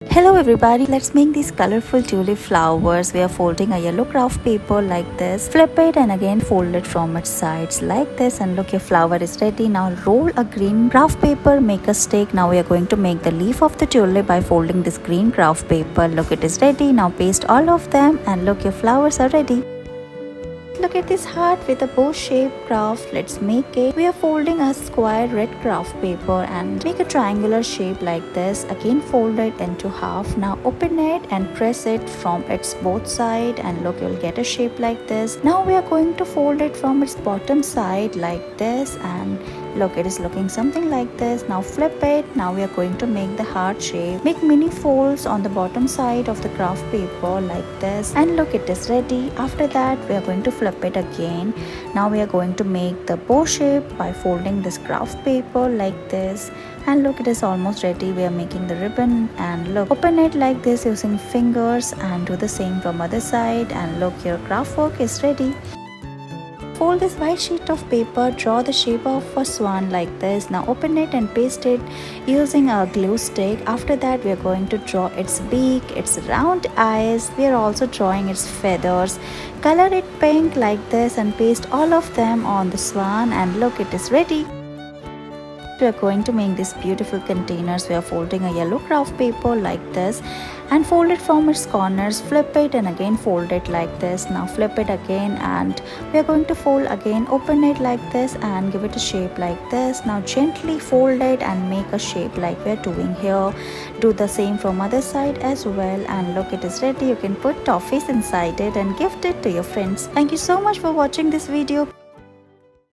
Hello everybody, let's make these colorful tulip flowers. We are folding a yellow craft paper like this. Flip it and again fold it from its sides like this, and look, your flower is ready. Now roll a green craft paper, make a stick. Now we are going to make the leaf of the tulip by folding this green craft paper. Look, it is ready. Now paste all of them and look, your flowers are ready. Look at this heart with a bow shaped craft. Let's make it. We are folding a square red craft paper and make a triangular shape like this. Again fold it into half. Now open it and press it from its both side, and look, you'll get a shape like this. Now we are going to fold it from its bottom side like this, and look, it is looking something like this. Now flip it. Now we are going to make the heart shape. Make mini folds on the bottom side of the craft paper like this, and look, it is ready. After that we are going to flip it again. Now we are going to make the bow shape by folding this craft paper like this, and look, it is almost ready. We are making the ribbon, and look, open it like this using fingers and do the same from other side, and look, your craft work is ready. Fold this white sheet of paper, draw the shape of a swan like this. Now open it and paste it using a glue stick. After that we are going to draw its beak, its round eyes. We are also drawing its feathers. Color it pink like this and paste all of them on the swan, and look, it is ready. We are going to make these beautiful containers. We are folding a yellow craft paper like this and fold it from its corners. Flip it and again fold it like this. Now flip it again and we are going to fold again. Open it like this and give it a shape like this. Now gently fold it and make a shape like we are doing here. Do the same from other side as well, and look, it is ready. You can put toffees inside it and gift it to your friends. Thank you so much for watching this video.